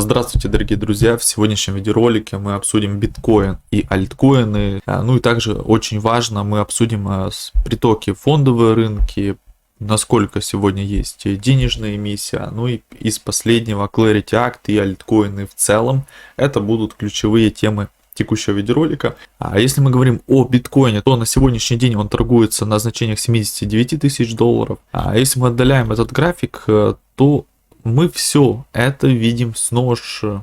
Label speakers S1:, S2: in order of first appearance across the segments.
S1: Здравствуйте, дорогие друзья! В сегодняшнем видеоролике мы обсудим биткоин и альткоины. Ну и также очень важно, мы обсудим притоки в фондовые рынки, насколько сегодня есть денежная эмиссия, ну и из последнего Clarity Act и альткоины в целом. Это будут ключевые темы текущего видеоролика. А если мы говорим о биткоине, то на сегодняшний день он торгуется на значениях 79 тысяч долларов. А если мы отдаляем этот график, то мы все это видим снова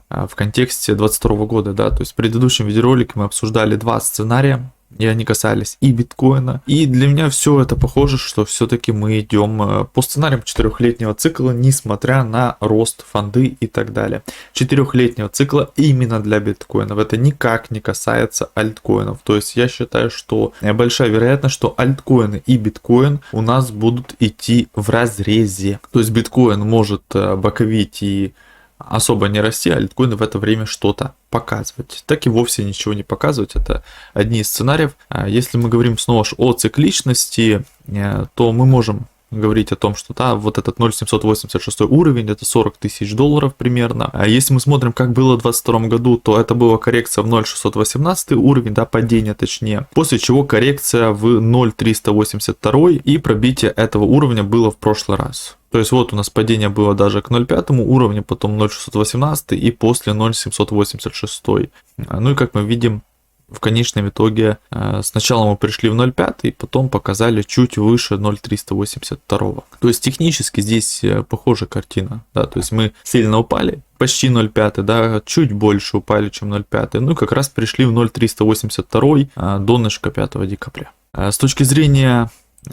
S1: в контексте 2022 года, да, то есть в предыдущем видеоролике мы обсуждали два сценария, и они касались и биткоина, и для меня все это похоже, что все-таки мы идем по сценариям 4-летнего цикла, несмотря на рост фонды и так далее. 4-летнего цикла именно для биткоинов, это никак не касается альткоинов, то есть я считаю, что большая вероятность, что альткоины и биткоин у нас будут идти в разрезе, то есть биткоин может боковить и особо не расти, а альткоины в это время что-то показывать. Так и вовсе ничего не показывать. Это одни из сценариев. Если мы говорим снова о цикличности, то мы можем говорить о том, что да, вот этот 0,786 уровень, это 40 тысяч долларов примерно. А если мы смотрим, как было в 2022 году, то это была коррекция в 0,618 уровень, да, падение точнее, после чего коррекция в 0,382 и пробитие этого уровня было в прошлый раз. То есть вот у нас падение было даже к 0,5 уровню, потом 0,618 и после 0,786. Ну и как мы видим, в конечном итоге сначала мы пришли в 0,5 и потом показали чуть выше 0,382. То есть технически здесь похожая картина, да, то есть мы сильно упали, почти 0,5, да, чуть больше упали, чем 0,5, ну и как раз пришли в 0,382 донышко 5 декабря. С точки зрения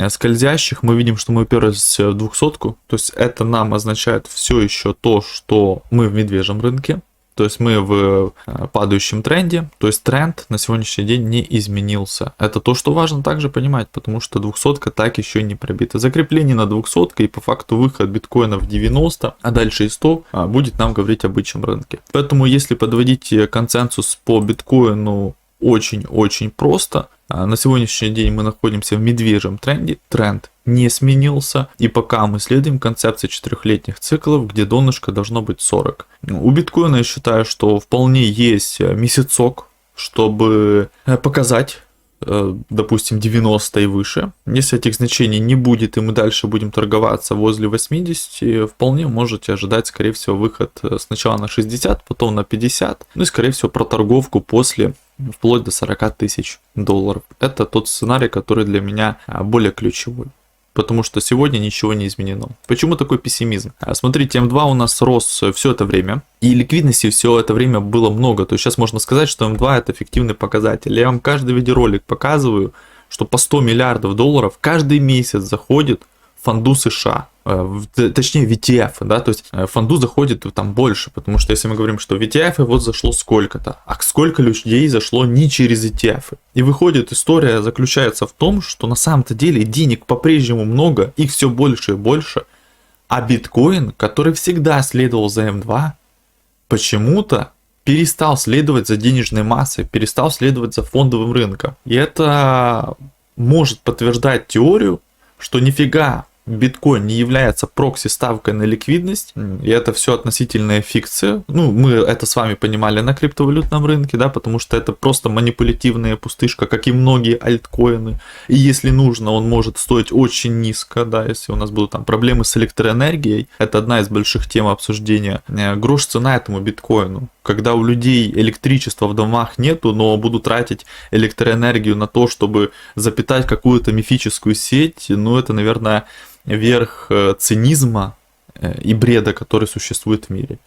S1: скользящих мы видим, что мы уперлись в 200, то есть это нам означает все еще то, что мы в медвежьем рынке. То есть мы в падающем тренде, то есть тренд на сегодняшний день не изменился. Это то, что важно также понимать, потому что 200 так еще не пробита. Закрепление на 200 и по факту выход биткоина в 90, а дальше и 100 будет нам говорить об бычьем рынке. Поэтому если подводить консенсус по биткоину очень-очень просто, на сегодняшний день мы находимся в медвежьем тренде, тренд не сменился, и пока мы следуем концепции 4-летних циклов, где донышко должно быть 40. У биткоина я считаю, что вполне есть месяцок, чтобы показать, допустим, 90 и выше. Если этих значений не будет, и мы дальше будем торговаться возле 80, вполне можете ожидать, скорее всего, выход сначала на 60, потом на 50, ну и, скорее всего, проторговку после вплоть до 40 тысяч долларов. Это тот сценарий, который для меня более ключевой. Потому что сегодня ничего не изменено. Почему такой пессимизм? Смотрите, М2 у нас рос все это время, и ликвидности все это время было много. То есть сейчас можно сказать, что М2 это эффективный показатель. Я вам каждый видеоролик показываю, что по 100 миллиардов долларов каждый месяц заходит в фонду США. Точнее в ETF, да, то есть в фонду заходит там больше, потому что если мы говорим, что в ETF вот зашло сколько-то, а сколько людей зашло не через ETF. И выходит, история заключается в том, что на самом-то деле денег по-прежнему много, их все больше и больше, а биткоин, который всегда следовал за М2, почему-то перестал следовать за денежной массой, перестал следовать за фондовым рынком. И это может подтверждать теорию, что нифига биткоин не является прокси-ставкой на ликвидность, и это все относительная фикция. Ну, мы это с вами понимали на криптовалютном рынке, да, потому что это просто манипулятивная пустышка, как и многие альткоины. И если нужно, он может стоить очень низко, да, если у нас будут там проблемы с электроэнергией. Это одна из больших тем обсуждения. Грош цена этому биткоину. Когда у людей электричества в домах нету, но будут тратить электроэнергию на то, чтобы запитать какую-то мифическую сеть, ну, это, наверное, верх цинизма и бреда, который существует в мире.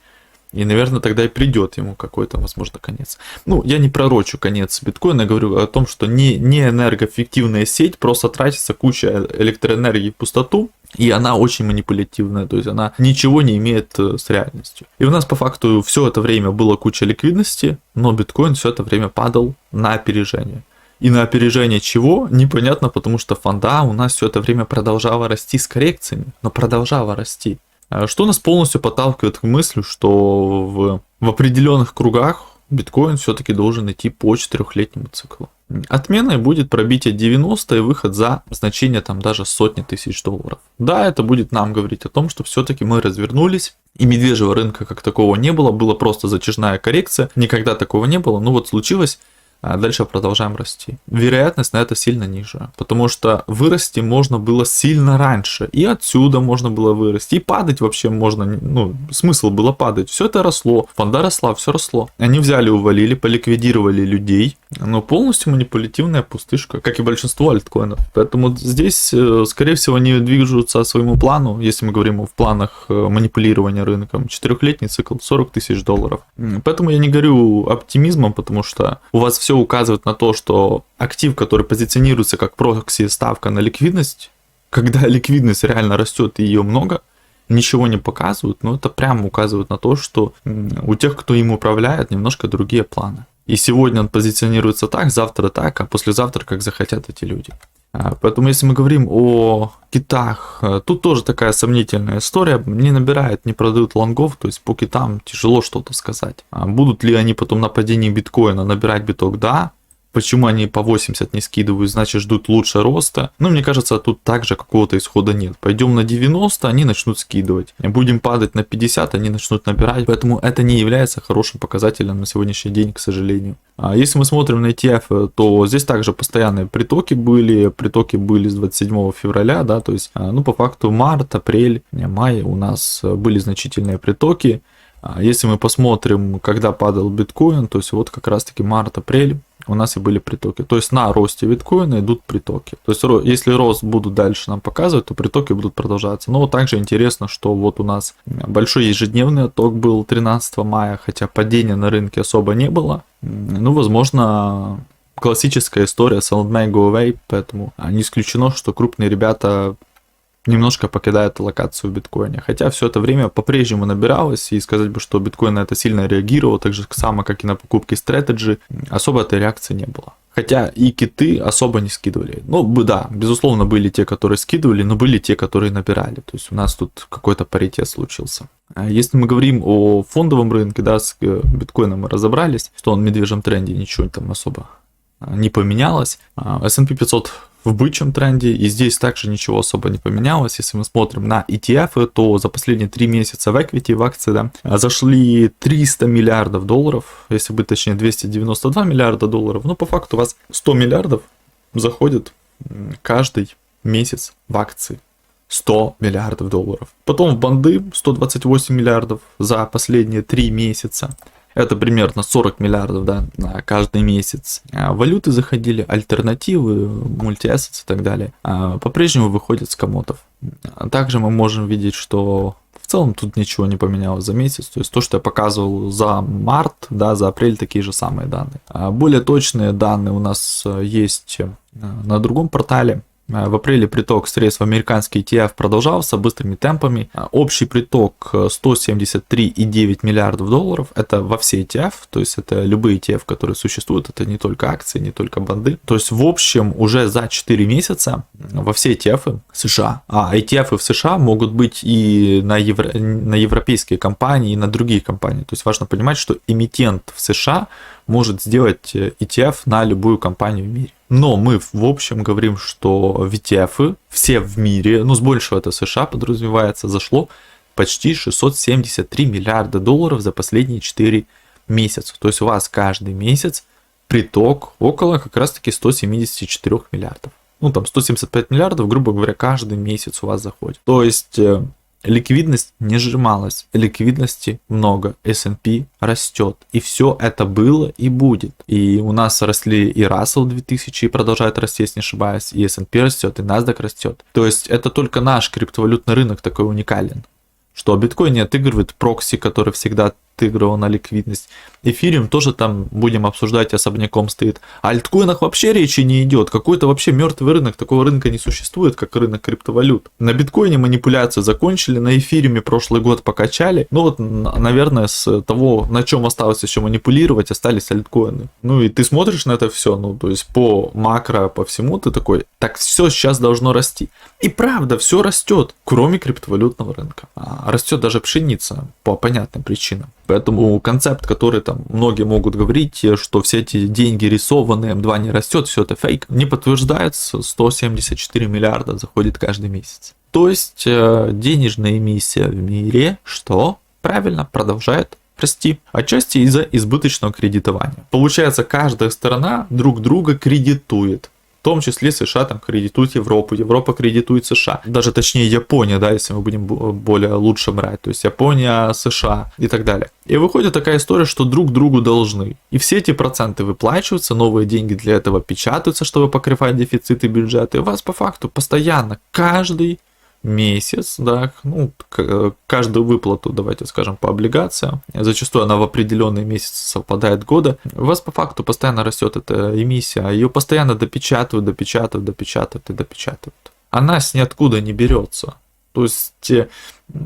S1: И, наверное, тогда и придет ему какой-то, возможно, конец. Ну, я не пророчу конец биткоина, я говорю о том, что не энергоэффективная сеть, просто тратится куча электроэнергии в пустоту, и она очень манипулятивная, то есть она ничего не имеет с реальностью. И у нас по факту все это время было куча ликвидности, но биткоин все это время падал на опережение. И на опережение чего? Непонятно, потому что фонда у нас все это время продолжала расти с коррекциями, но продолжала расти. Что нас полностью подталкивает к мысли, что в определенных кругах биткоин все-таки должен идти по 4-летнему циклу. Отменой будет пробитие 90 и выход за значение там даже сотни тысяч долларов. Да, это будет нам говорить о том, что все-таки мы развернулись, и медвежьего рынка как такового не было, была просто затяжная коррекция, никогда такого не было, ну вот случилось, а дальше продолжаем расти. Вероятность на это сильно ниже, потому что вырасти можно было сильно раньше, и отсюда можно было вырасти, и падать вообще можно, ну, смысл было падать, все это росло, фонда росла, все росло. Они взяли, увалили, поликвидировали людей, но полностью манипулятивная пустышка, как и большинство альткоинов. Поэтому здесь, скорее всего, они движутся своему плану, если мы говорим в планах манипулирования рынком. 4-летний цикл, 40 тысяч долларов. Поэтому я не говорю оптимизмом, потому что у вас все указывает на то, что актив, который позиционируется как прокси, ставка на ликвидность, когда ликвидность реально растет и ее много, ничего не показывают, но это прямо указывает на то, что у тех, кто им управляет, немножко другие планы. И сегодня он позиционируется так, завтра так, а послезавтра как захотят эти люди. Поэтому если мы говорим о китах, тут тоже такая сомнительная история. Не набирают, не продают лонгов, то есть по китам тяжело что-то сказать. Будут ли они потом на падении биткоина набирать биток? Да. Почему они по 80 не скидывают, значит ждут лучше роста. Но мне кажется, тут также какого-то исхода нет. Пойдем на 90, они начнут скидывать. Будем падать на 50, они начнут набирать. Поэтому это не является хорошим показателем на сегодняшний день, к сожалению. Если мы смотрим на ETF, то здесь также постоянные притоки были с 27 февраля, да, то есть, ну, по факту март, апрель, май у нас были значительные притоки. Если мы посмотрим, когда падал биткоин, то есть вот как раз-таки март-апрель, у нас и были притоки. То есть на росте биткоина идут притоки. То есть если рост будут дальше нам показывать, то притоки будут продолжаться. Но также интересно, что вот у нас большой ежедневный отток был 13 мая, хотя падения на рынке особо не было. Ну, возможно, классическая история sell May go away, поэтому не исключено, что крупные ребята немножко покидает локацию в биткоине. Хотя все это время по-прежнему набиралось, и сказать бы, что биткоин на это сильно реагировал, так же само, как и на покупки Strategy, особо этой реакции не было. Хотя и киты особо не скидывали. Ну, да, безусловно, были те, которые скидывали, но были те, которые набирали. То есть у нас тут какой-то паритет случился. Если мы говорим о фондовом рынке, да, с биткоином мы разобрались, что он в медвежьем тренде, ничего там особо не поменялось. S&P 500 в бычьем тренде, и здесь также ничего особо не поменялось. Если мы смотрим на ETF, то за последние 3 месяца в equity, в акции, да, зашли 300 миллиардов долларов, если быть точнее 292 миллиарда долларов, но по факту у вас 100 миллиардов заходит каждый месяц в акции. 100 миллиардов долларов. Потом в банды 128 миллиардов за последние 3 месяца. Это примерно 40 миллиардов, да, на каждый месяц. Валюты заходили, альтернативы, мультиассетс и так далее. По-прежнему выходят с комотов. Также мы можем видеть, что в целом тут ничего не поменялось за месяц. То есть то, что я показывал за март, да, за апрель, такие же самые данные. Более точные данные у нас есть на другом портале. В апреле приток средств в американский ETF продолжался быстрыми темпами. Общий приток 173,9 миллиардов долларов. Это во все ETF, то есть это любые ETF, которые существуют. Это не только акции, не только банды. То есть в общем уже за 4 месяца во все ETF США. А ETF в США могут быть и на европейские компании, и на другие компании. То есть важно понимать, что эмитент в США может сделать ETF на любую компанию в мире. Но мы в общем говорим, что в ETF все в мире, ну с большего это США подразумевается, зашло почти 673 миллиарда долларов за последние 4 месяца. То есть у вас каждый месяц приток около как раз таки 174 миллиардов. Ну там 175 миллиардов, грубо говоря, каждый месяц у вас заходит. То есть ликвидность не сжималась, ликвидности много, S&P растет, и все это было и будет. И у нас росли и Russell 2000 и продолжает расти, если не ошибаюсь, и S&P растет, и NASDAQ растет. То есть это только наш криптовалютный рынок такой уникален, что биткоин не отыгрывает прокси, который всегда отыгрывал на ликвидность. Эфириум тоже там будем обсуждать, особняком стоит. О альткоинах вообще речи не идет. Какой-то вообще мертвый рынок. Такого рынка не существует, как рынок криптовалют. На биткоине манипуляции закончили, на эфириуме прошлый год покачали. Ну вот, наверное, с того, на чем осталось еще манипулировать, остались альткоины. Ну и ты смотришь на это все, ну то есть по макро, по всему ты такой, так все сейчас должно расти. И правда, все растет, кроме криптовалютного рынка. Растет даже пшеница по понятным причинам. Поэтому концепт, который там многие могут говорить, что все эти деньги рисованные, М2 не растет, все это фейк, не подтверждается. 174 миллиарда заходит каждый месяц. То есть денежная эмиссия в мире, что правильно, продолжает расти. Отчасти из-за избыточного кредитования. Получается, каждая сторона друг друга кредитует. В том числе США там кредитует Европу, Европа кредитует США. Даже точнее Япония, да, если мы будем более лучше брать. То есть Япония, США и так далее. И выходит такая история, что друг другу должны. И все эти проценты выплачиваются, новые деньги для этого печатаются, чтобы покрывать дефициты бюджета. И у вас по факту постоянно каждый месяц, да, ну, каждую выплату, давайте скажем, по облигациям, зачастую она в определенные месяцы совпадает года, у вас по факту постоянно растет эта эмиссия, ее постоянно допечатывают и допечатывают. Она с ниоткуда не берется. То есть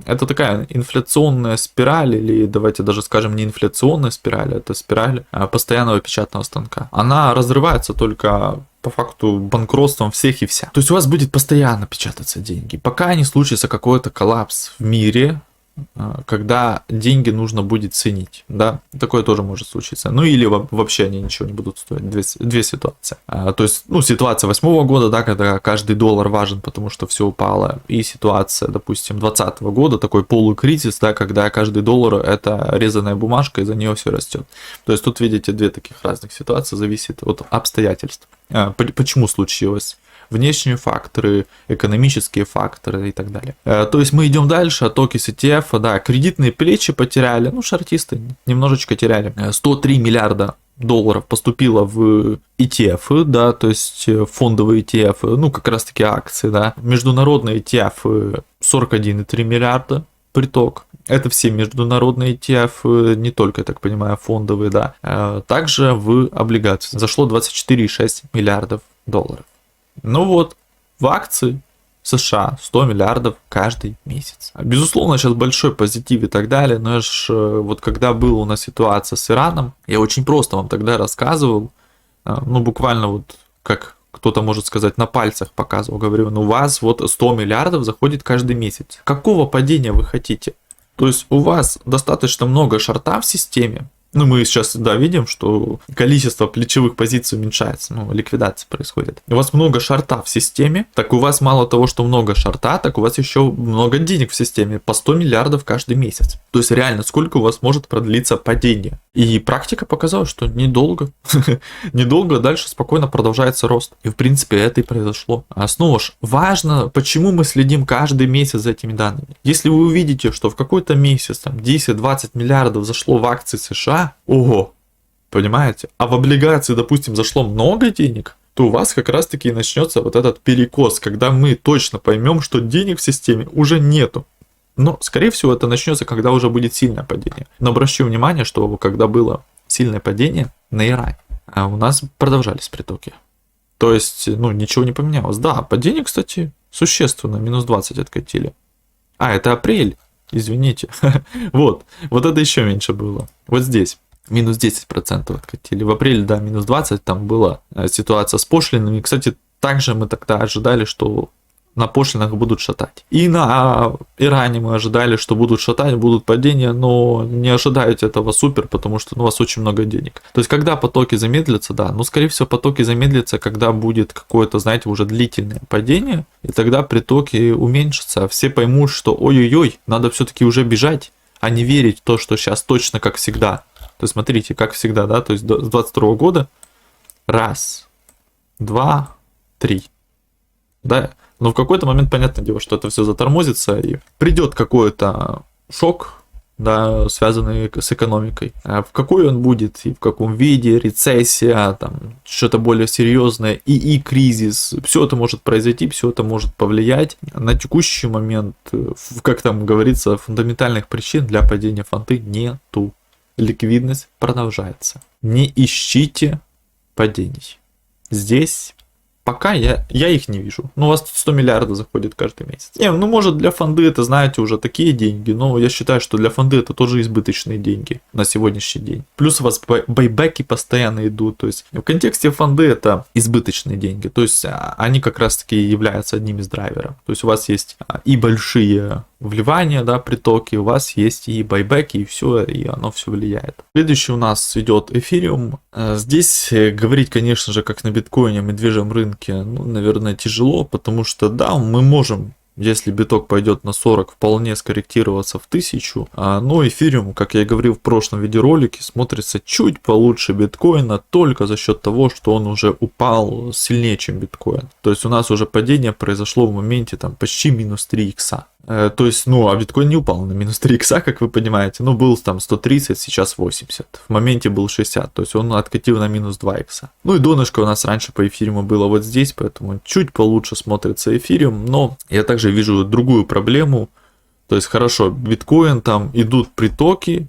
S1: это такая инфляционная спираль, или давайте даже скажем не инфляционная спираль, это спираль постоянного печатного станка. Она разрывается только по факту банкротством всех и вся. То есть у вас будет постоянно печататься деньги, пока не случится какой-то коллапс в мире, когда деньги нужно будет ценить, да, такое тоже может случиться. Ну или вообще они ничего не будут стоить, две ситуации. То есть, ну, ситуация 8-го года, да, когда каждый доллар важен, потому что все упало, и ситуация, допустим, 20-го года, такой полукризис, да, когда каждый доллар это резаная бумажка, и за нее все растет. То есть тут видите две таких разных ситуации, зависит от обстоятельств. Почему случилось? Внешние факторы, экономические факторы и так далее. То есть мы идем дальше, оттоки с ETF, да, кредитные плечи потеряли, ну, шортисты немножечко теряли. 103 миллиарда долларов поступило в ETF, да, то есть фондовые ETF, ну, как раз таки акции, да. Международные ETF 41,3 миллиарда приток. Это все международные ETF, не только, я так понимаю, фондовые, да. Также в облигации зашло 24,6 миллиардов долларов. Ну вот, в акции США 100 миллиардов каждый месяц. Безусловно, сейчас большой позитив и так далее, но вот когда была у нас ситуация с Ираном, я очень просто вам тогда рассказывал, ну буквально вот как кто-то может сказать на пальцах показывал, говорю, ну у вас вот 100 миллиардов заходит каждый месяц. Какого падения вы хотите? То есть у вас достаточно много шорта в системе. Ну, мы сейчас, да, видим, что количество плечевых позиций уменьшается, ну, ликвидация происходит. У вас много шорта в системе, так у вас мало того, что много шорта, так у вас еще много денег в системе, по 100 миллиардов каждый месяц. То есть реально, сколько у вас может продлиться падение? И практика показала, что недолго. Недолго, дальше спокойно продолжается рост. И в принципе это и произошло. А снова ж, важно, почему мы следим каждый месяц за этими данными. Если вы увидите, что в какой-то месяц там 10-20 миллиардов зашло в акции США, ого, понимаете? А в облигации, допустим, зашло много денег, то у вас как раз таки начнется вот этот перекос, когда мы точно поймем, что денег в системе уже нету. Но, скорее всего, это начнется, когда уже будет сильное падение. Но обращу внимание, что когда было сильное падение на Иране, у нас продолжались притоки. То есть, ну, ничего не поменялось. Да, падение, кстати, существенно, минус 20 откатили. А, это апрель, извините. Вот это еще меньше было. Вот здесь. Минус 10% откатили. В апреле, да, минус 20, там была ситуация с пошлинами. Кстати, также мы тогда ожидали, что на пошлинах будут шатать. И на Иране мы ожидали, что будут шатать, будут падения, но не ожидайте этого супер, потому что у вас очень много денег. То есть, когда потоки замедлятся, да, но скорее всего потоки замедлятся, когда будет какое-то, знаете, уже длительное падение, и тогда притоки уменьшатся, все поймут, что ой-ой-ой, надо все-таки уже бежать, а не верить в то, что сейчас точно как всегда. То есть, смотрите, как всегда, да, то есть с 22 года, раз, два, три, да. Но в какой-то момент, понятное дело, что это все затормозится, и придет какой-то шок, да, связанный с экономикой. А в какой он будет, и в каком виде, рецессия, там, что-то более серьезное, и кризис, все это может произойти, все это может повлиять. На текущий момент, как там говорится, фундаментальных причин для падения фонды нету. Ликвидность продолжается. Не ищите падений. Здесь пока я их не вижу. Ну, у вас тут 100 миллиардов заходит каждый месяц. Не, ну, может, для фонды это, знаете, уже такие деньги, но я считаю, что для фонды это тоже избыточные деньги на сегодняшний день. Плюс у вас байбеки постоянно идут, то есть в контексте фонды это избыточные деньги, то есть они как раз-таки являются одним из драйверов. То есть у вас есть и большие вливания, да, притоки, у вас есть и байбеки, и все, и оно все влияет. Следующий у нас идет эфириум. Здесь говорить, конечно же, как на биткоине, медвежьем рынке, ну, наверное, тяжело, потому что, да, мы можем, если биток пойдет на 40, вполне скорректироваться в 1000. Но эфириум, как я и говорил в прошлом видеоролике, смотрится чуть получше биткоина только за счет того, что он уже упал сильнее, чем биткоин. То есть у нас уже падение произошло в моменте там почти минус 3 икса. То есть, ну, а биткоин не упал на минус 3 икса, как вы понимаете. Ну, был там 130, сейчас 80. В моменте был 60, то есть он откатил на минус 2 икса. Ну и донышко у нас раньше по эфириуму было вот здесь, поэтому чуть получше смотрится эфириум. Но я также вижу другую проблему. То есть, хорошо, биткоин, там идут притоки,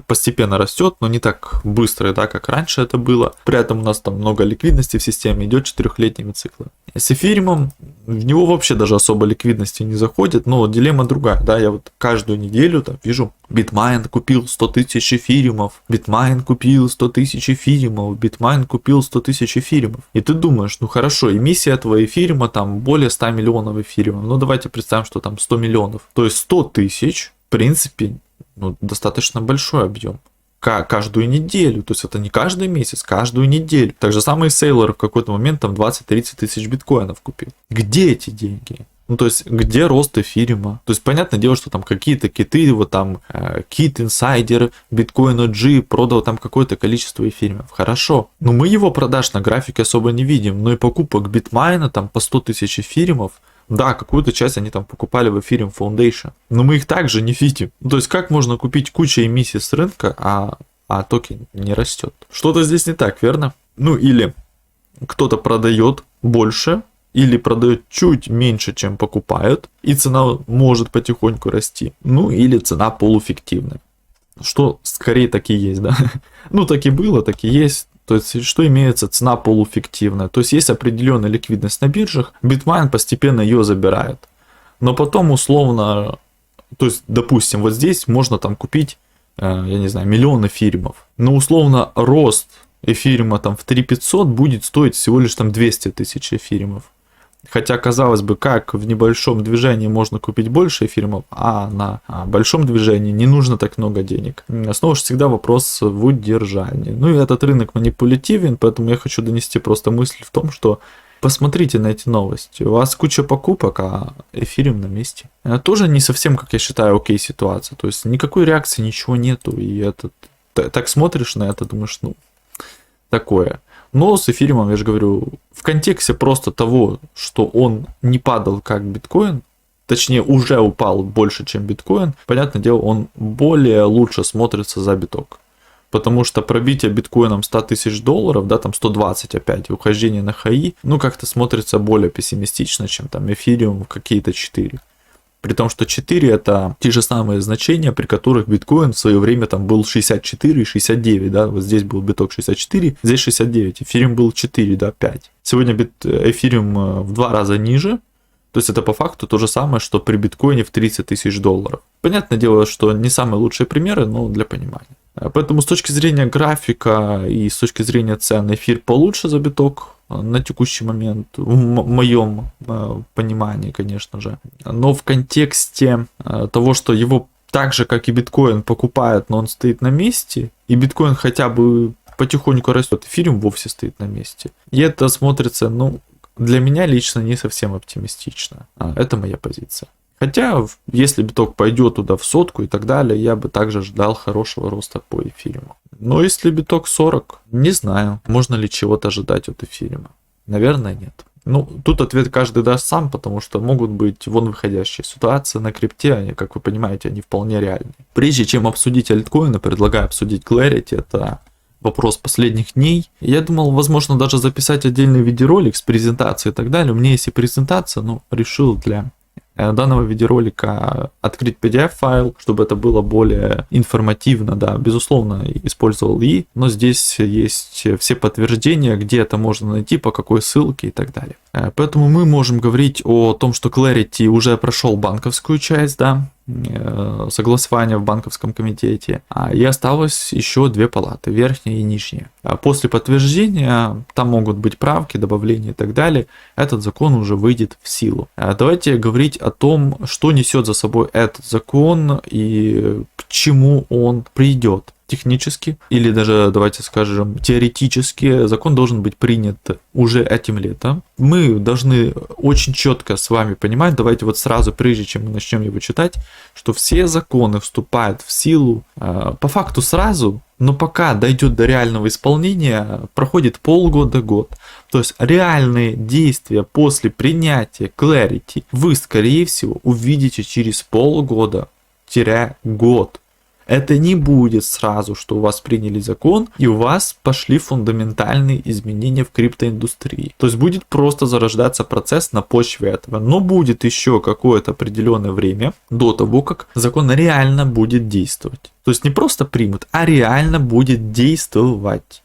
S1: постепенно растет, но не так быстро, да, как раньше это было. При этом у нас там много ликвидности в системе, идет 4-летними циклами. С эфириумом в него вообще даже особо ликвидности не заходит, но дилемма другая, да, я вот каждую неделю там вижу, Bitmain купил 100 тысяч эфириумов, Bitmain купил 100 тысяч эфириумов, Bitmain купил 100 тысяч эфириумов. И ты думаешь, ну хорошо, эмиссия этого эфириума там более 100 миллионов эфириумов, ну давайте представим, что там 100 миллионов, то есть 100 тысяч, в принципе, ну, достаточно большой объем. Каждую неделю, то есть это не каждый месяц, каждую неделю. Так же самый Сейлор в какой-то момент там 20-30 тысяч биткоинов купил. Где эти деньги? Ну, то есть, где рост эфириума? То есть, понятное дело, что там какие-то киты, вот там кит инсайдер, биткоин OG продал там какое-то количество эфириумов. Хорошо. Но мы его продаж на графике особо не видим. Но и покупок битмайна там по 100 тысяч эфириумов, да, какую-то часть они там покупали в Ethereum Foundation, но мы их также не видим. То есть, как можно купить кучу эмиссий с рынка, а токен не растет? Что-то здесь не так, верно? Ну, или кто-то продает больше, или продает чуть меньше, чем покупают, и цена может потихоньку расти. Ну, или цена полуфиктивная. Что скорее так и есть, да? Ну, так и было, так и есть. То есть, что имеется цена полуфиктивная. То есть, есть определенная ликвидность на биржах, Bitmain постепенно ее забирает. Но потом условно, то есть, допустим, вот здесь можно там купить, я не знаю, миллион эфириумов. Но условно рост эфириума там в 3500 будет стоить всего лишь там 200 тысяч эфириумов. Хотя, казалось бы, как в небольшом движении можно купить больше эфириумов, а на большом движении не нужно так много денег. Снова же всегда вопрос в удержании. Ну и этот рынок манипулятивен, поэтому я хочу донести просто мысль в том, что посмотрите на эти новости. У вас куча покупок, а эфириум на месте. Это тоже не совсем, как я считаю, окей ситуация. То есть никакой реакции, ничего нету. И так смотришь на это, думаешь, ну, такое. Но с эфириумом, я же говорю, в контексте просто того, что он не падал как биткоин, точнее уже упал больше, чем биткоин, понятное дело, он более лучше смотрится за биток. Потому что пробитие биткоином 100 тысяч долларов, да, там 120 опять, и ухождение на хаи, ну как-то смотрится более пессимистично, чем там эфириум в какие-то 4. При том, что 4 это те же самые значения, при которых биткоин в свое время там был 64 и 69, да, вот здесь был биток 64, здесь 69, эфириум был 4, да, 5. Сегодня эфириум в 2 раза ниже, то есть это по факту то же самое, что при биткоине в 30 тысяч долларов. Понятное дело, что не самые лучшие примеры, но для понимания. Поэтому с точки зрения графика и с точки зрения цен эфир получше за биток на текущий момент, в моем понимании, конечно же. Но в контексте того, что его так же, как и биткоин, покупают, но он стоит на месте, и биткоин хотя бы потихоньку растет, эфириум вовсе стоит на месте. И это смотрится, ну, для меня лично не совсем оптимистично. Это моя позиция. Хотя, если биток пойдет туда в 100 и так далее, я бы также ждал хорошего роста по эфириуму. Но если биток 40, не знаю, можно ли чего-то ожидать от эфириума. Наверное, нет. Ну, тут ответ каждый даст сам, потому что могут быть вон выходящие ситуации на крипте, они, как вы понимаете, они вполне реальны. Прежде чем обсудить альткоины, предлагаю обсудить Clarity, это вопрос последних дней. Я думал, возможно, даже записать отдельный видеоролик с презентацией и так далее. У меня есть и презентация, но решил для данного видеоролика открыть PDF-файл, чтобы это было более информативно, да, безусловно, использовал и, но здесь есть все подтверждения, где это можно найти, по какой ссылке и так далее. Поэтому мы можем говорить о том, что Clarity уже прошел банковскую часть, да, согласование в банковском комитете, и осталось еще две палаты, верхняя и нижняя. После подтверждения, там могут быть правки, добавления и так далее, этот закон уже выйдет в силу. Давайте говорить о том, что несет за собой этот закон и к чему он придет. Технически, или даже, давайте скажем, теоретически, закон должен быть принят уже этим летом. Мы должны очень четко с вами понимать, давайте вот сразу, прежде чем мы начнем его читать, что все законы вступают в силу по факту сразу, но пока дойдет до реального исполнения, проходит полгода-год. То есть реальные действия после принятия Clarity вы, скорее всего, увидите через полгода-год. Это не будет сразу, что у вас приняли закон и у вас пошли фундаментальные изменения в криптоиндустрии. То есть будет просто зарождаться процесс на почве этого. Но будет еще какое-то определенное время до того, как закон реально будет действовать. То есть не просто примут, а реально будет действовать.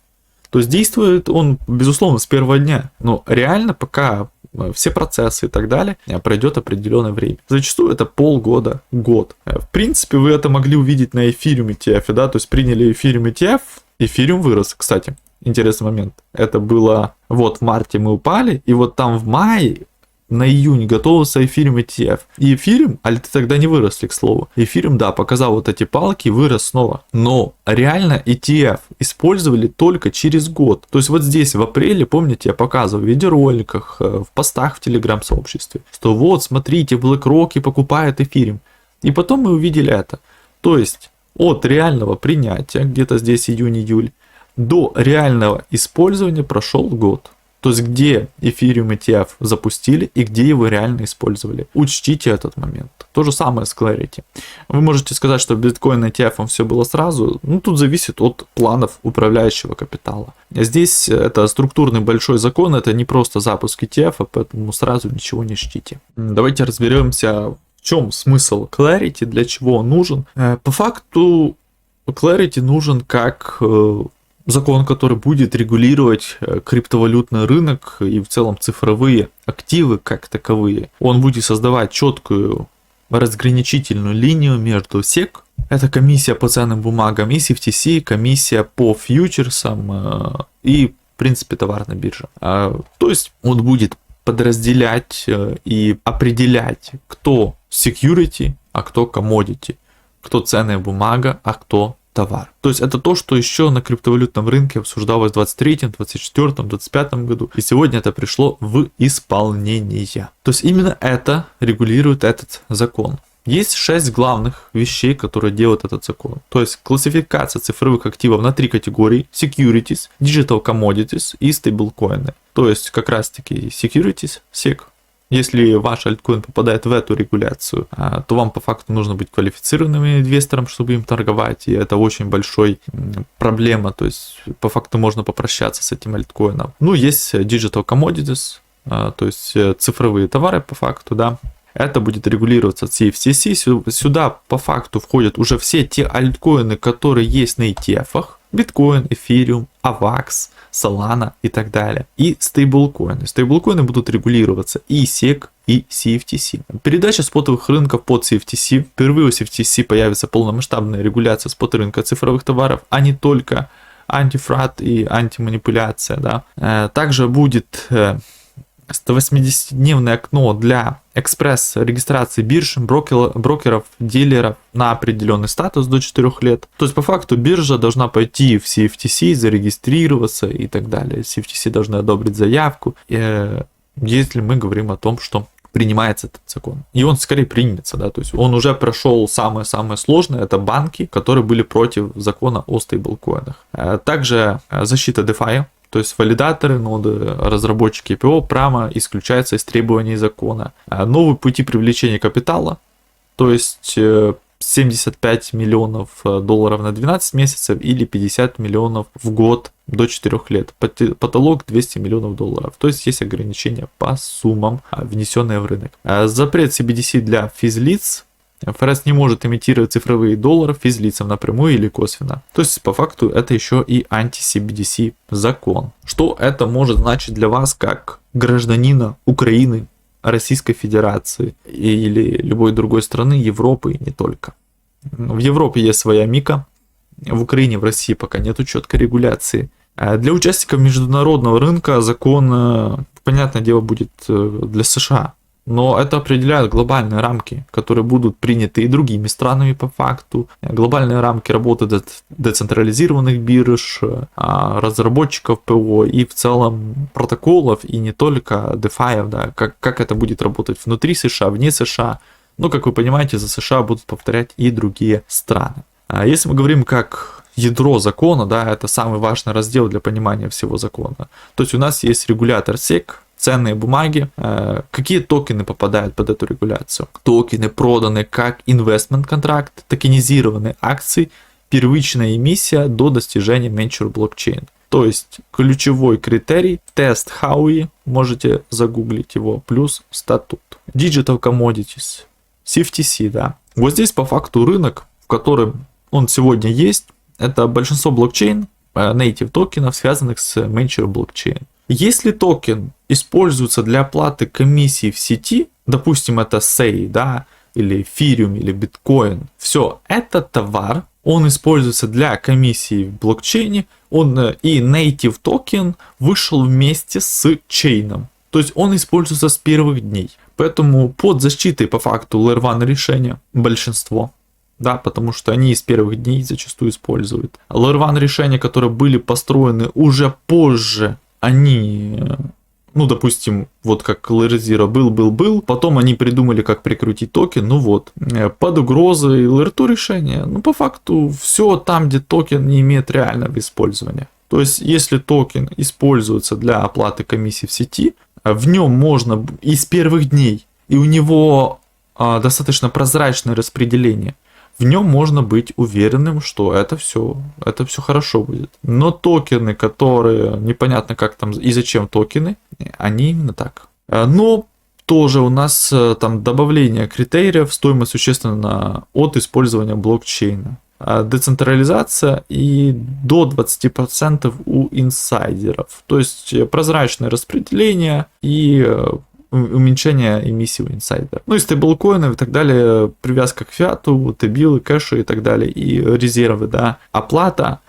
S1: То есть действует он, безусловно, с первого дня. Но реально пока все процессы и так далее, пройдет определенное время. Зачастую это полгода, год. В принципе, вы это могли увидеть на эфириум ETF, да, то есть приняли эфириум ETF, эфириум вырос, кстати. Интересный момент. Это было, вот в марте мы упали, и вот там в мае, на июнь готовился эфириум ETF. И эфириум, альты тогда не выросли, к слову. Эфириум, да, показал вот эти палки и вырос снова. Но реально ETF использовали только через год. То есть вот здесь в апреле, помните, я показывал в видеороликах, в постах в телеграм-сообществе, что вот, смотрите, BlackRock покупает эфириум. И потом мы увидели это. То есть от реального принятия, где-то здесь июнь-июль, до реального использования прошел год. То есть где эфириум ETF запустили и где его реально использовали. Учтите этот момент. То же самое с Clarity. Вы можете сказать, что биткоин ETF все было сразу. Ну, тут зависит от планов управляющего капитала. Здесь это структурный большой закон, это не просто запуск ETF, поэтому сразу ничего не ждите. Давайте разберемся, в чем смысл Clarity, для чего он нужен. По факту Clarity нужен как закон, который будет регулировать криптовалютный рынок и в целом цифровые активы как таковые. Он будет создавать четкую разграничительную линию между SEC, это комиссия по ценным бумагам, и CFTC, комиссия по фьючерсам и, в принципе, товарная биржа. То есть он будет подразделять и определять, кто security, а кто commodity, кто ценная бумага, а кто товар. То есть это то, что еще на криптовалютном рынке обсуждалось в 2023, 2024, 2025 году. И сегодня это пришло в исполнение. То есть именно это регулирует этот закон. Есть 6 главных вещей, которые делают этот закон. То есть классификация цифровых активов на 3 категории: securities, digital commodities и стейблкоины. То есть как раз таки securities, SEC. Если ваш альткоин попадает в эту регуляцию, то вам по факту нужно быть квалифицированным инвестором, чтобы им торговать, и это очень большой проблема, то есть по факту можно попрощаться с этим альткоином. Ну, есть digital commodities, то есть цифровые товары по факту, да. Это будет регулироваться CFTC. Сюда по факту входят уже все те альткоины, которые есть на ETF-ах. Биткоин, эфириум, AVAX, Solana и так далее. И стейблкоины. Стейблкоины будут регулироваться и SEC, и CFTC. Передача спотовых рынков под CFTC. Впервые у CFTC появится полномасштабная регуляция спот-рынка цифровых товаров, а не только антифрад и антиманипуляция. Да. Также будет 180-дневное окно для экспресс-регистрации бирж, брокеров, дилеров на определенный статус до 4 лет. То есть по факту биржа должна пойти в CFTC, зарегистрироваться и так далее. CFTC должны одобрить заявку, если мы говорим о том, что принимается этот закон. И он скорее примется, да, то есть он уже прошел самое-самое сложное, это банки, которые были против закона о стейблкоинах. Также защита DeFi. То есть валидаторы, ноды, разработчики ИПО прямо исключаются из требований закона. Новые пути привлечения капитала, то есть 75 миллионов долларов на 12 месяцев или 50 миллионов в год до 4 лет. Потолок 200 миллионов долларов. То есть есть ограничения по суммам, внесенные в рынок. Запрет CBDC для физлиц. ФРС не может имитировать цифровые доллары физлицам напрямую или косвенно. То есть, по факту, это еще и анти-CBDC закон. Что это может значить для вас, как гражданина Украины, Российской Федерации или любой другой страны, Европы и не только? В Европе есть своя МИКА, в Украине, в России пока нету четкой регуляции. Для участников международного рынка закон, понятное дело, будет для США. Но это определяют глобальные рамки, которые будут приняты и другими странами по факту. Глобальные рамки работы децентрализированных бирж, разработчиков ПО и в целом протоколов, и не только DeFi, да, как это будет работать внутри США, вне США. Но, как вы понимаете, за США будут повторять и другие страны. Если мы говорим как ядро закона, да, это самый важный раздел для понимания всего закона. То есть у нас есть регулятор SEC, ценные бумаги. Какие токены попадают под эту регуляцию? Токены проданы как инвестмент контракт, токенизированные акции, первичная эмиссия до достижения Mature блокчейн. То есть ключевой критерий тест Хауи, можете загуглить его, плюс статут. Digital Commodities, CFTC, да. Вот здесь по факту рынок, в котором он сегодня есть, это большинство блокчейн, native токенов, связанных с Mature блокчейн. Если токен используется для оплаты комиссий в сети, допустим, это SEI, да, или Ethereum, или Bitcoin, все, это товар, он используется для комиссии в блокчейне, и native токен вышел вместе с чейном. То есть он используется с первых дней. Поэтому под защитой по факту Layer 1 решения большинство. Да, потому что они из первых дней зачастую используют. Layer 1 решения, которые были построены уже позже, они, ну, допустим, вот как Layer Zero был, потом они придумали, как прикрутить токен, ну вот, под угрозой Layer 2 решения, ну, по факту, все там, где токен не имеет реального использования. То есть, если токен используется для оплаты комиссии в сети, в нем можно из первых дней, и у него достаточно прозрачное распределение, в нем можно быть уверенным, что это все хорошо будет. Но токены, которые непонятно как там и зачем токены, они именно так. Но тоже у нас там добавление критериев, стоимость существенно от использования блокчейна. Децентрализация и до 20% у инсайдеров. То есть прозрачное распределение и уменьшение эмиссии у инсайдера. Ну и стейблкоины и так далее, привязка к фиату, T-билы, кэши и так далее, и резервы, да, оплата.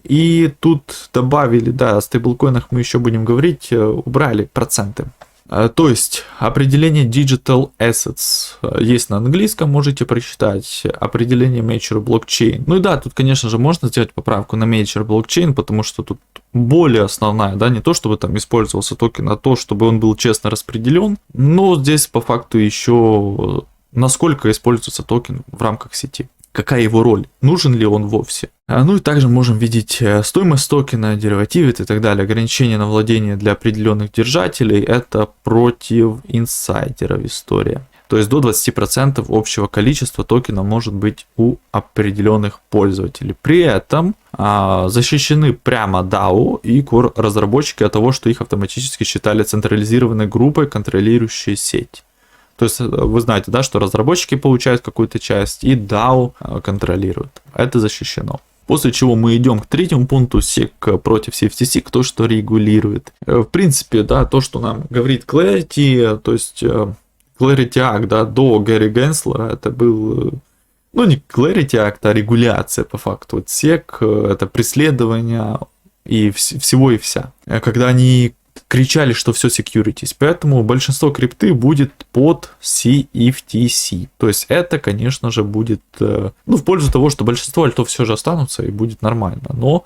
S1: И тут добавили, да, о стейблкоинах мы еще будем говорить, убрали проценты. То есть определение Digital Assets есть на английском, можете прочитать. Определение Mature Blockchain. Ну и да, тут, конечно же, можно сделать поправку на Mature Blockchain, потому что тут более основная, да, не то, чтобы там использовался токен, а то, чтобы он был честно распределен. Но здесь по факту еще насколько используется токен в рамках сети. Какая его роль? Нужен ли он вовсе? Ну и также можем видеть стоимость токена, деривативы и так далее. Ограничения на владение для определенных держателей – это против инсайдеров история. То есть до 20% общего количества токена может быть у определенных пользователей. При этом защищены прямо DAO и Core разработчики от того, что их автоматически считали централизированной группой, контролирующей сеть. То есть вы знаете, да, что разработчики получают какую-то часть и DAO контролируют. Это защищено. После чего мы идем к третьему пункту, SEC против CFTC, кто что регулирует. В принципе, да, то, что нам говорит Clarity, то есть Clarity Act, да, до Гэри Генслера, это был, ну не Clarity Act, а регуляция по факту. Вот SEC, это преследование и всего и вся. Когда они кричали, что все securities, поэтому большинство крипты будет под CFTC. То есть это, конечно же, будет, в пользу того, что большинство альтов все же останутся и будет нормально. Но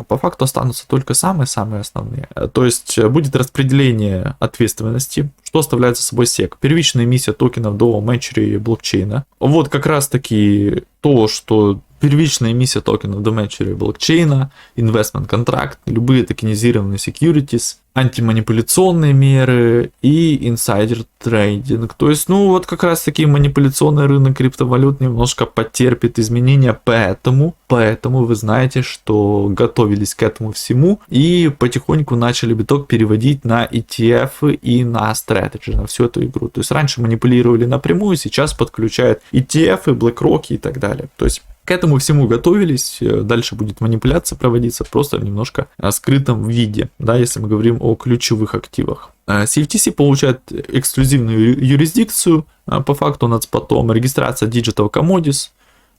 S1: по факту останутся только самые-самые основные. То есть будет распределение ответственности, что оставляет за собой SEC. Первичная эмиссия токенов до Mature блокчейна. Вот как раз таки то, что первичная эмиссия токенов до Mature блокчейна, investment контракт, любые токенизированные securities, антиманипуляционные меры и инсайдер трейдинг. То есть, ну вот как раз таки манипуляционный рынок криптовалют немножко потерпит изменения, поэтому вы знаете, что готовились к этому всему и потихоньку начали биток переводить на ETF и на Strategy, на всю эту игру. То есть раньше манипулировали напрямую, сейчас подключают ETF, BlackRock и так далее. То есть к этому всему готовились, дальше будет манипуляция проводиться просто в немножко скрытом виде, да, если мы говорим о ключевых активах. CFTC получает эксклюзивную юрисдикцию, по факту над спотом, регистрация Digital Commodities,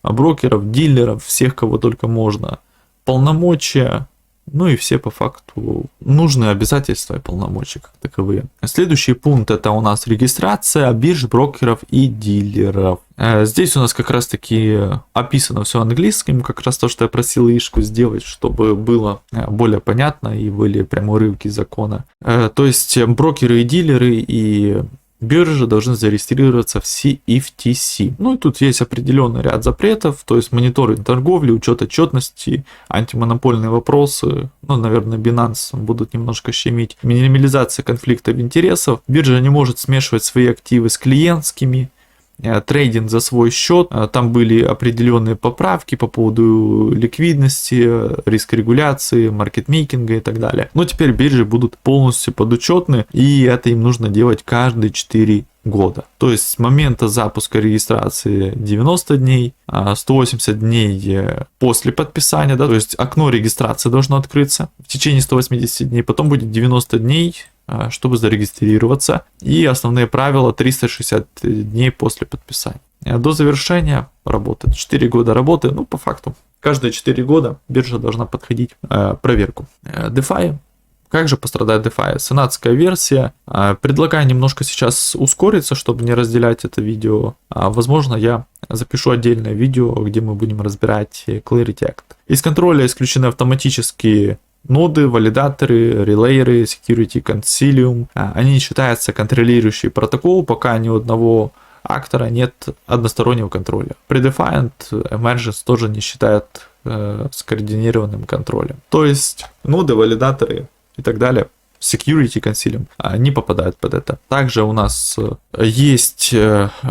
S1: брокеров, дилеров, всех, кого только можно, полномочия, ну и все по факту нужные обязательства и полномочия как таковые. Следующий пункт — это у нас регистрация бирж, брокеров и дилеров. Здесь у нас как раз таки описано все английским, как раз то, что я просил Ишку сделать, чтобы было более понятно и были прям урывки закона. То есть брокеры и дилеры и биржи должны зарегистрироваться в CFTC. Ну и тут есть определенный ряд запретов, то есть мониторинг торговли, учет отчетности, антимонопольные вопросы, ну, наверное, Binance будут немножко щемить, минимализация конфликтов интересов, биржа не может смешивать свои активы с клиентскими, трейдинг за свой счет, там были определенные поправки по поводу ликвидности, риск регуляции, маркетмейкинга и так далее. Но теперь биржи будут полностью подучетны, и это им нужно делать каждые 4 года. То есть с момента запуска регистрации 90 дней, 180 дней после подписания, да, то есть окно регистрации должно открыться в течение 180 дней, потом будет 90 дней, чтобы зарегистрироваться, и основные правила 360 дней после подписания. До завершения работы 4 года работы, ну по факту каждые 4 года биржа должна подходить проверку. DeFi. Как же пострадает DeFi? Сенатская версия. Предлагаю немножко сейчас ускориться, чтобы не разделять это видео. Возможно, я запишу отдельное видео, где мы будем разбирать Clarity Act. Из контроля исключены автоматические ноды, валидаторы, релейеры, security concilium. Они не считаются контролирующий протокол, пока ни у одного актора нет одностороннего контроля. Predefined emergence тоже не считают скоординированным контролем. То есть ноды, валидаторы и так далее, security concilium, не попадают под это. Также у нас есть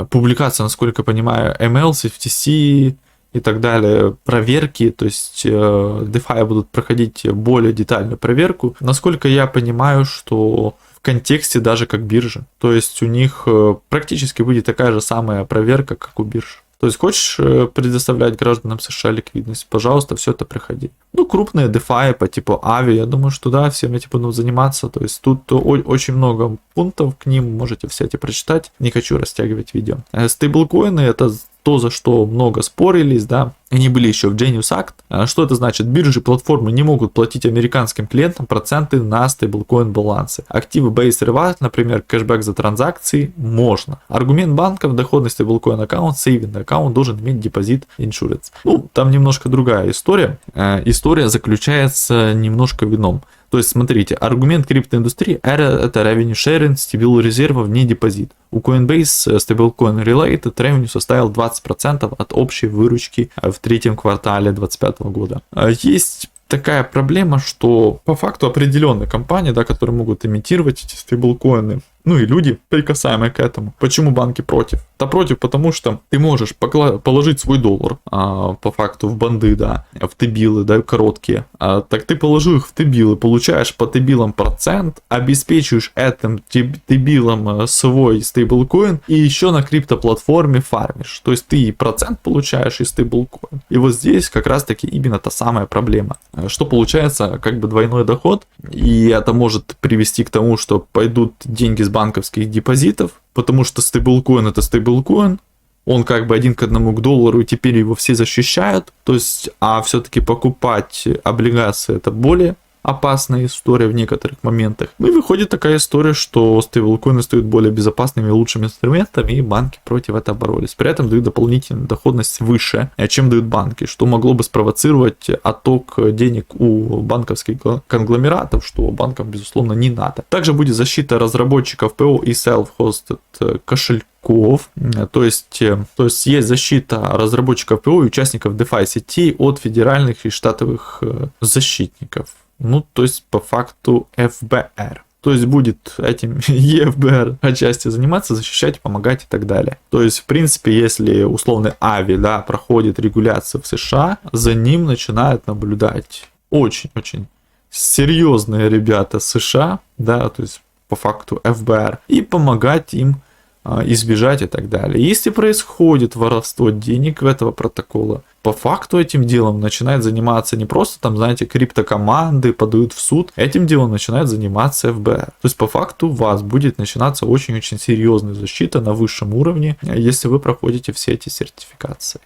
S1: публикация, насколько я понимаю, ML, CFTC и так далее, проверки, то есть DeFi будут проходить более детальную проверку. Насколько я понимаю, что в контексте даже как биржи, то есть у них практически будет такая же самая проверка, как у бирж. То есть хочешь предоставлять гражданам США ликвидность, пожалуйста, все это проходи. Ну, крупные DeFi по типу Avi, я думаю, что да, всем этим будут заниматься. То есть тут очень много пунктов к ним, можете все эти прочитать. Не хочу растягивать видео. Стейблкоины — это то, за что много спорились, да, они были еще в Genius Act. Что это значит? Биржи, платформы не могут платить американским клиентам проценты на стейблкоин балансы. Активы Base Reward, например, кэшбэк за транзакции, можно. Аргумент банков: доходный стейблкоин аккаунт, сейвинг аккаунт должен иметь депозит insurance. Ну, там немножко другая история. История заключается немножко в ином. То есть, смотрите, аргумент криптоиндустрии — это revenue sharing, стабил резервов, не депозит. У Coinbase stablecoin related revenue составил 20% от общей выручки в третьем квартале 2025 года. Есть такая проблема, что по факту определенные компании, да, которые могут имитировать эти стейблкоины, ну и люди, прикасаемые к этому. Почему банки против? Да против, потому что ты можешь положить свой доллар по факту в банды, да, в T-билы, да, короткие. Так ты положил их в T-билы, получаешь по T-билам процент, обеспечиваешь этим T-билам свой стейблкоин и еще на криптоплатформе фармишь. То есть ты и процент получаешь, и стейблкоин. И вот здесь как раз таки именно та самая проблема. Что получается как бы двойной доход, и это может привести к тому, что пойдут деньги с банковских депозитов, потому что стейблкоин — это стейблкоин, он как бы 1 к 1 к доллару, и теперь его все защищают, то есть, а все-таки покупать облигации — это более опасная история в некоторых моментах. Ну и выходит такая история, что стейблкоины стают более безопасными и лучшими инструментами, и банки против этого боролись. При этом дают дополнительную доходность выше, чем дают банки, что могло бы спровоцировать отток денег у банковских конгломератов, что банкам, безусловно, не надо. Также будет защита разработчиков ПО и self-hosted кошельков. То есть есть защита разработчиков ПО и участников DeFi сетей от федеральных и штатовых защитников. Ну, то есть по факту ФБР. То есть будет этим ЕФБР отчасти заниматься, защищать, помогать и так далее. То есть, в принципе, если условный АВИ, да, проходит регуляцию в США, за ним начинают наблюдать очень-очень серьезные ребята США, да, то есть по факту ФБР, и помогать им избежать и так далее. Если происходит воровство денег этого протокола, по факту этим делом начинает заниматься не просто там, знаете, криптокоманды подают в суд, этим делом начинает заниматься ФБР. То есть по факту у вас будет начинаться очень-очень серьезная защита на высшем уровне, если вы проходите все эти сертификации.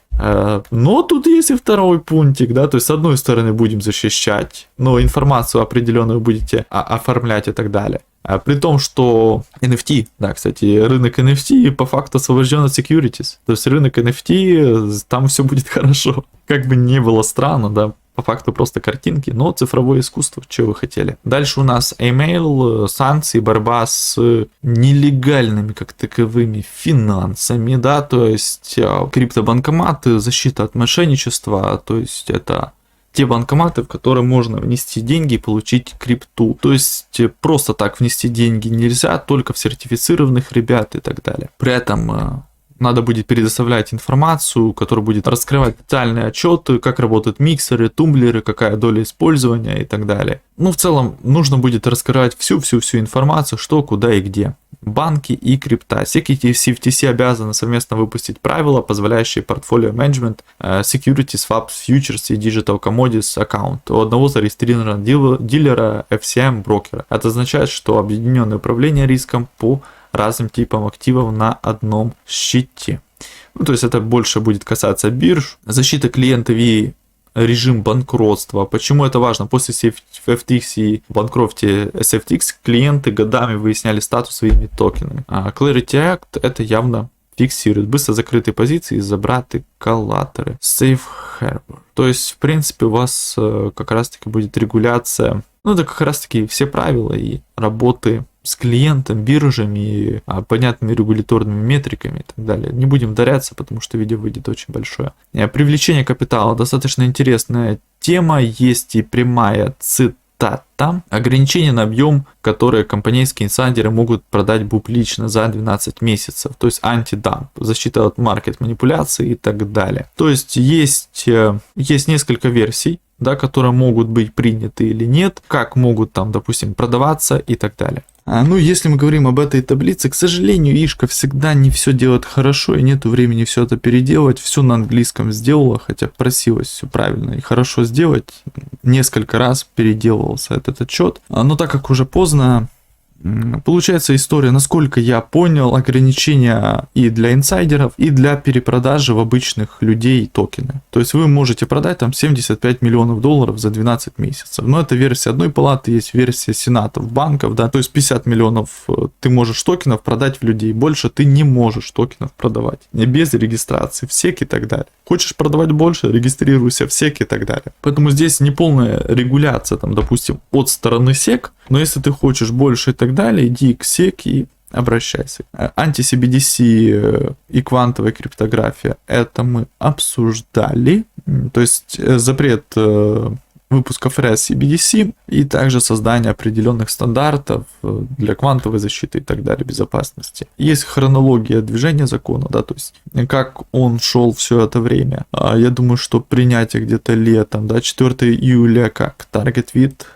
S1: Но тут есть и второй пунктик, да, то есть с одной стороны будем защищать, но информацию определенную будете оформлять и так далее. При том, что NFT, да, кстати, рынок NFT по факту освобожден от securities. То есть рынок NFT, там все будет хорошо. Как бы не было странно, да, по факту просто картинки, но цифровое искусство, что вы хотели. Дальше у нас email, санкции, борьба с нелегальными как таковыми финансами, да, то есть криптобанкоматы, защита от мошенничества, то есть это те банкоматы, в которые можно внести деньги и получить крипту. То есть просто так внести деньги нельзя, только в сертифицированных ребят и так далее. При этом надо будет предоставлять информацию, которая будет раскрывать детальные отчеты, как работают миксеры, тумблеры, какая доля использования и так далее. Ну, в целом, нужно будет раскрывать всю информацию, что, куда и где. Банки и крипта. CFTC обязаны совместно выпустить правила, позволяющие портфолио менеджмент, security, swaps, futures и digital commodities аккаунт у одного зарегистрированного дилера FCM брокера. Это означает, что объединенное управление риском по разным типам активов на одном счете. Ну, то есть это больше будет касаться бирж, защита клиентов и режим банкротства. Почему это важно? После FTX и банкротства SFTX клиенты годами выясняли статус своими токенами. А Clarity Act это явно фиксирует. Быстро закрытые позиции и забраты коллатеры. Safe Harbor. То есть, в принципе, у вас как раз-таки будет регуляция, ну, это как раз-таки все правила и работы с клиентом, биржами, понятными регуляторными метриками и так далее. Не будем вдаряться, потому что видео выйдет очень большое. Привлечение капитала. Достаточно интересная тема. Есть и прямая цитата. Ограничение на объем, которые компанейские инсайдеры могут продать публично за 12 месяцев. То есть антидамп, защита от маркет-манипуляций и так далее. То есть есть несколько версий, да, которые могут быть приняты или нет, как могут там, допустим, продаваться и так далее. Ну, если мы говорим об этой таблице, к сожалению, Ишка всегда не все делает хорошо, и нету времени все это переделывать. Все на английском сделала, хотя просилось все правильно и хорошо сделать. Несколько раз переделывался этот отчет. Но так как уже поздно, получается история, насколько я понял, ограничения и для инсайдеров, и для перепродажи в обычных людей токены. То есть вы можете продать там 75 миллионов долларов за 12 месяцев. Но это версия одной палаты, есть версия сенатов, банков, да, то есть 50 миллионов ты можешь токенов продать в людей, больше ты не можешь токенов продавать. Без регистрации в SEC и так далее. Хочешь продавать больше, регистрируйся в SEC и так далее. Поэтому здесь не полная регуляция, там, допустим, от стороны SEC, но если ты хочешь больше и так далее, иди к SEC и обращайся. Анти-CBDC и квантовая криптография, это мы обсуждали. То есть запрет выпусков CBDC и также создание определенных стандартов для квантовой защиты и так далее, безопасности. Есть хронология движения закона, да, то есть как он шел все это время. Я думаю, что принятие где-то летом, да, 4 июля как target вид.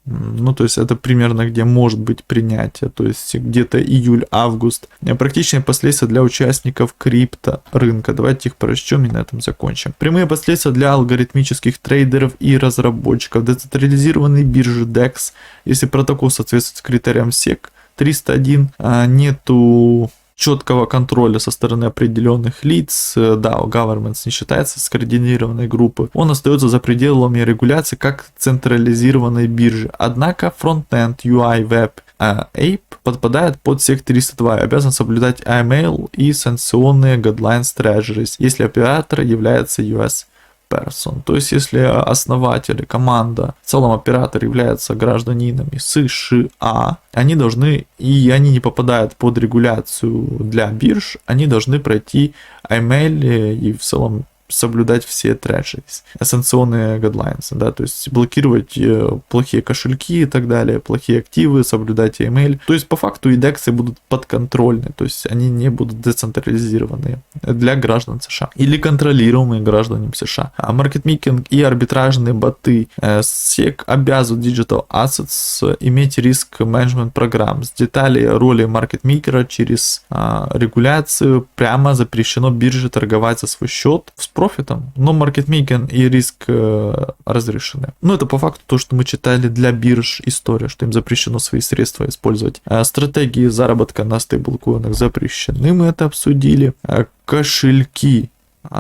S1: Ну, то есть это примерно где может быть принятие, то есть где-то июль-август. Практичные последствия для участников крипто рынка. Давайте их прочтем и на этом закончим. Прямые последствия для алгоритмических трейдеров и разработчиков. Децентрализированные биржи DEX, если протокол соответствует критериям SEC 301, нету четкого контроля со стороны определенных лиц, да, governments не считается скоординированной группы, он остается за пределами регуляции как централизированной биржи. Однако фронтенд, UI, Web, Ape подпадает под SEC 302 и обязан соблюдать AML и санкционные guidelines treasuries, если оператор является US person. То есть, если основатель, команда, в целом оператор являются гражданинами США, они должны, и они не попадают под регуляцию для бирж, они должны пройти AML и в целом соблюдать все treasuries, санкционные guidelines, да, то есть блокировать плохие кошельки и так далее, плохие активы, соблюдать AML. То есть по факту индексы будут подконтрольны, то есть они не будут децентрализированы для граждан США или контролируемые гражданами США. А маркетмейкинг и арбитражные боты SEC обязывают Digital Assets иметь риск менеджмент программ. С деталей роли маркетмейкера через регуляцию прямо запрещено бирже торговать за свой счет с профитом, но маркетмейкинг и риск разрешены. Ну, это по факту то, что мы читали для бирж история, что им запрещено свои средства использовать. Стратегии заработка на стейблкоинах запрещены, мы это обсудили. Кошельки,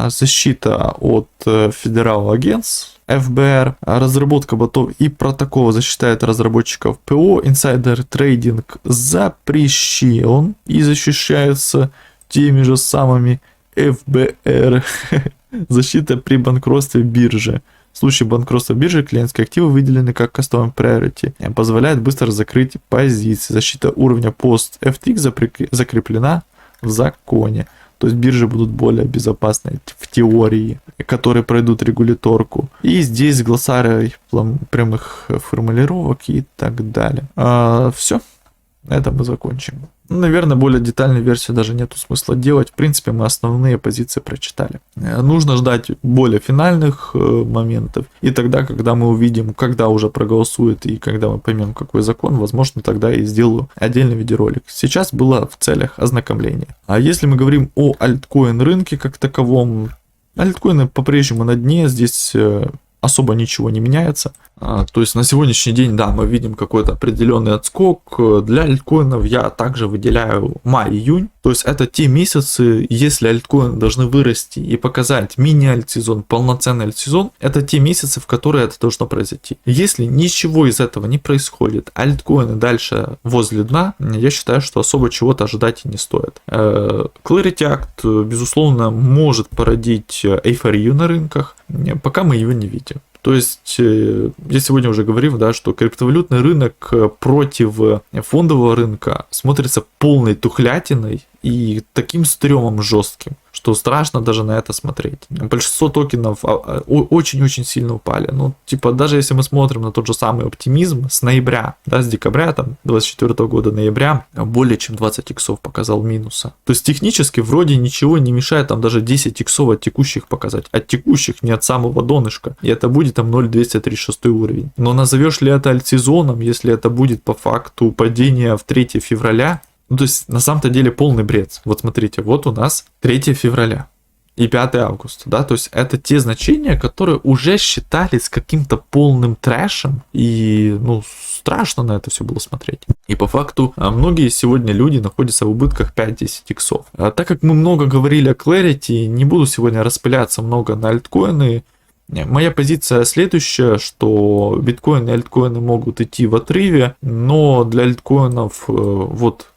S1: защита от Federal Agents, ФБР, разработка ботов и протокола защищает разработчиков ПО, инсайдер трейдинг запрещен и защищается теми же самыми ФБР. Защита при банкротстве биржи. В случае банкротства биржи клиентские активы выделены как Custom Priority. Позволяет быстро закрыть позиции. Защита уровня пост FTX закреплена в законе. То есть биржи будут более безопасны в теории, которые пройдут регуляторку. И здесь глоссарий прямых формулировок и так далее. Все, на этом мы закончим. Наверное, более детальную версию даже нету смысла делать. В принципе, мы основные позиции прочитали. Нужно ждать более финальных моментов. И тогда, когда мы увидим, когда уже проголосует и когда мы поймем, какой закон, возможно, тогда и сделаю отдельный видеоролик. Сейчас было в целях ознакомления. А если мы говорим о альткоин рынке как таковом, альткоины по-прежнему на дне, здесь особо ничего не меняется. То есть на сегодняшний день, да, мы видим какой-то определенный отскок. Для альткоинов я также выделяю май-июнь. То есть это те месяцы, если альткоины должны вырасти и показать мини-альтсезон, полноценный альтсезон, это те месяцы, в которые это должно произойти. Если ничего из этого не происходит, альткоины дальше возле дна, я считаю, что особо чего-то ожидать и не стоит. Clarity Act, безусловно, может породить эйфорию на рынках, пока мы ее не видим. То есть, я сегодня уже говорил, да, что криптовалютный рынок против фондового рынка смотрится полной тухлятиной и таким стрёмом жестким, что страшно даже на это смотреть. Большинство токенов очень-очень сильно упали. Ну, типа, даже если мы смотрим на тот же самый оптимизм с ноября, да, с декабря, там, 24 года ноября, более чем 20 иксов показал минуса. То есть, технически вроде ничего не мешает там даже 10 иксов от текущих показать. От текущих, не от самого донышка. И это будет там 0,236 уровень. Но назовешь ли это альтсезоном, если это будет по факту падение в 3 февраля? Ну, то есть, на самом-то деле полный бред. Вот смотрите, вот у нас 3 февраля и 5 августа, да, то есть, это те значения, которые уже считались каким-то полным трэшем, и, ну, страшно на это все было смотреть. И по факту, многие сегодня люди находятся в убытках 5-10 иксов. А так как мы много говорили о Clarity, не буду сегодня распыляться много на альткоины. Моя позиция следующая, что биткоины и альткоины могут идти в отрыве, но для альткоинов вот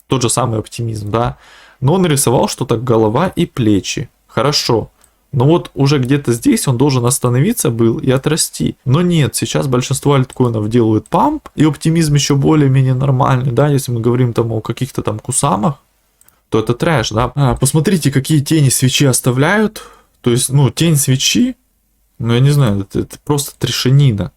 S1: тот же самый оптимизм, да, но он нарисовал, что так голова и плечи. Хорошо. Но вот уже где-то здесь он должен остановиться был и отрасти. Но нет, сейчас большинство альткоинов делают памп, и оптимизм еще более-менее нормальный, да, если мы говорим там о каких-то там кусамах, то это трэш, да. Посмотрите, какие тени свечи оставляют. То есть, ну, тень свечи, ну, я не знаю, это просто трешенина.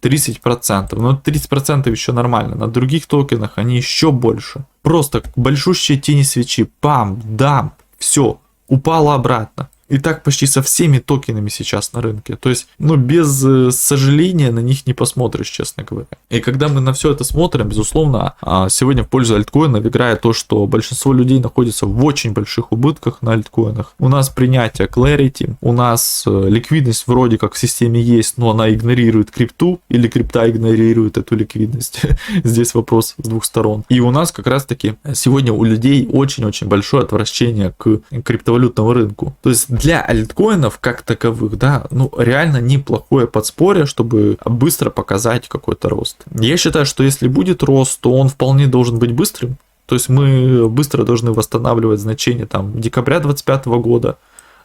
S1: 30%. Но 30% еще нормально. На других токенах они еще больше. Просто большущие тени свечи. Пам, дамп, все, упало обратно. И так почти со всеми токенами сейчас на рынке. То есть, ну, без сожаления на них не посмотришь, честно говоря. И когда мы на все это смотрим, безусловно, сегодня в пользу альткоинов играет то, что большинство людей находится в очень больших убытках на альткоинах. У нас принятие Clarity, у нас ликвидность вроде как в системе есть, но она игнорирует крипту, или крипта игнорирует эту ликвидность. Здесь вопрос с двух сторон. И у нас как раз таки сегодня у людей очень-очень большое отвращение к криптовалютному рынку. То есть для альткоинов как таковых, да, ну реально неплохое подспорье, чтобы быстро показать какой-то рост. Я считаю, что если будет рост, то он вполне должен быть быстрым. То есть мы быстро должны восстанавливать значения там декабря 2025 года,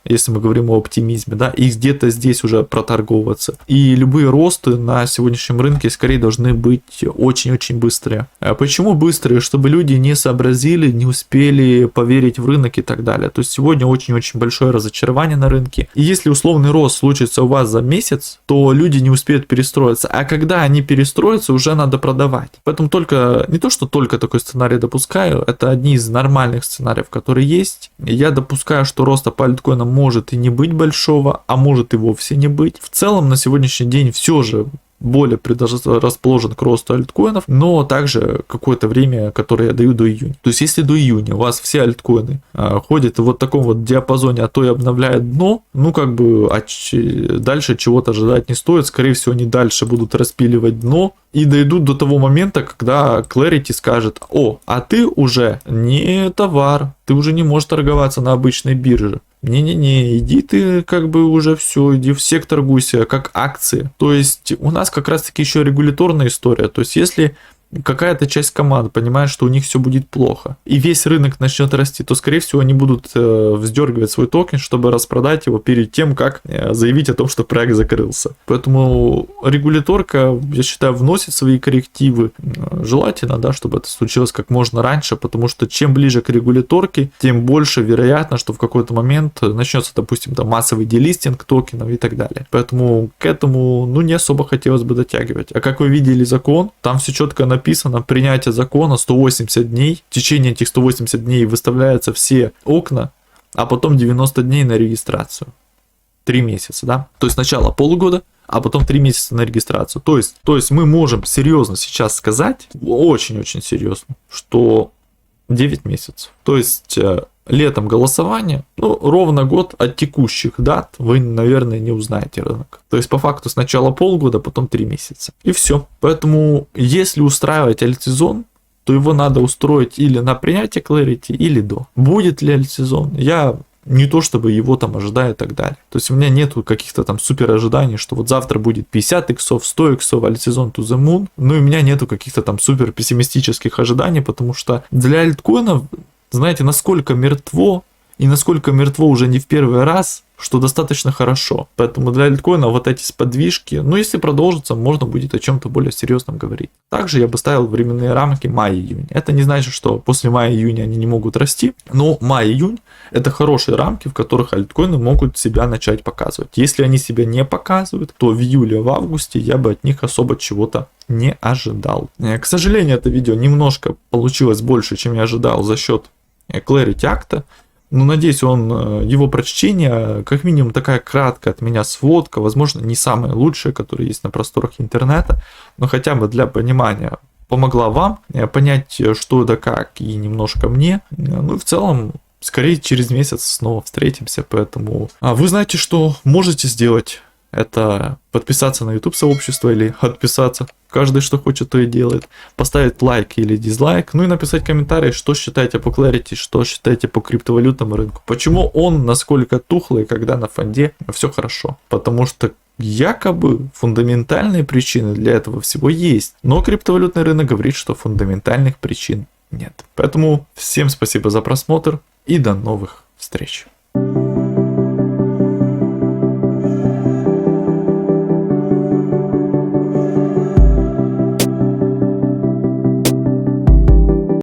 S1: если мы говорим о оптимизме, да, и где-то здесь уже проторговываться. И любые росты на сегодняшнем рынке скорее должны быть очень-очень быстрые. А почему быстрые? Чтобы люди не сообразили, не успели поверить в рынок и так далее. То есть сегодня очень-очень большое разочарование на рынке. И если условный рост случится у вас за месяц, то люди не успеют перестроиться. А когда они перестроятся, уже надо продавать. Поэтому не то, что только такой сценарий допускаю, это одни из нормальных сценариев, которые есть. Я допускаю, что роста по альткоинам может и не быть большого, а может и вовсе не быть. В целом на сегодняшний день все же более предрасположен к росту альткоинов, но также какое-то время, которое я даю до июня. То есть, если до июня у вас все альткоины ходят в вот таком вот диапазоне, а то и обновляют дно, ну как бы дальше чего-то ожидать не стоит. Скорее всего, они дальше будут распиливать дно и дойдут до того момента, когда Clarity скажет: о, а ты уже не товар, ты уже не можешь торговаться на обычной бирже. Не-не-не, иди ты как бы уже все, иди в сектор торгуйся, как акции. То есть у нас как раз таки еще регуляторная история. То есть если какая-то часть команд понимает, что у них все будет плохо, и весь рынок начнет расти, то, скорее всего, они будут вздергивать свой токен, чтобы распродать его перед тем, как заявить о том, что проект закрылся. Поэтому регуляторка, я считаю, вносит свои коррективы. Желательно, да, чтобы это случилось как можно раньше, потому что чем ближе к регуляторке, тем больше вероятно, что в какой-то момент начнется, допустим, там массовый делистинг токенов и так далее. Поэтому к этому, не особо хотелось бы дотягивать. А как вы видели закон, там все четко написано: принятие закона 180 дней. В течение этих 180 дней выставляются все окна, а потом 90 дней на регистрацию. 3 месяца, да? То есть сначала полгода, а потом 3 месяца на регистрацию. То есть мы можем серьезно сейчас сказать, очень-очень серьезно, что 9 месяцев. То есть летом голосование, ровно год от текущих дат вы, наверное, не узнаете рынок. То есть по факту сначала полгода, потом 3 месяца. И все. Поэтому если устраивать альтсезон, то его надо устроить или на принятие Clarity, или до. Будет ли альтсезон? Я не то чтобы его там ожидаю и так далее. То есть у меня нету каких-то там супер ожиданий, что вот завтра будет 50 иксов, 100 иксов, альтсезон to the moon. Ну и у меня нету каких-то там супер пессимистических ожиданий, потому что для альткоинов, знаете, насколько мертво, и насколько мертво уже не в первый раз, что достаточно хорошо. Поэтому для альткоина вот эти сподвижки, если продолжится, можно будет о чем-то более серьезном говорить. Также я бы ставил временные рамки май-июнь. Это не значит, что после мая-июня они не могут расти, но май-июнь это хорошие рамки, в которых альткоины могут себя начать показывать. Если они себя не показывают, то в июле, в августе я бы от них особо чего-то не ожидал. К сожалению, это видео немножко получилось больше, чем я ожидал за счет Clarity акта. Но надеюсь, его прочтение, как минимум такая краткая от меня сводка, возможно, не самая лучшая, которая есть на просторах интернета, но хотя бы для понимания помогла вам понять, что да как, и немножко мне. Ну и в целом, скорее через месяц снова встретимся, поэтому вы знаете, что можете сделать. Это подписаться на YouTube сообщество или отписаться. Каждый, что хочет, то и делает. Поставить лайк или дизлайк. Ну и написать комментарий, что считаете по Clarity, что считаете по криптовалютному рынку. Почему он насколько тухлый, когда на фонде все хорошо. Потому что якобы фундаментальные причины для этого всего есть. Но криптовалютный рынок говорит, что фундаментальных причин нет. Поэтому всем спасибо за просмотр и до новых встреч.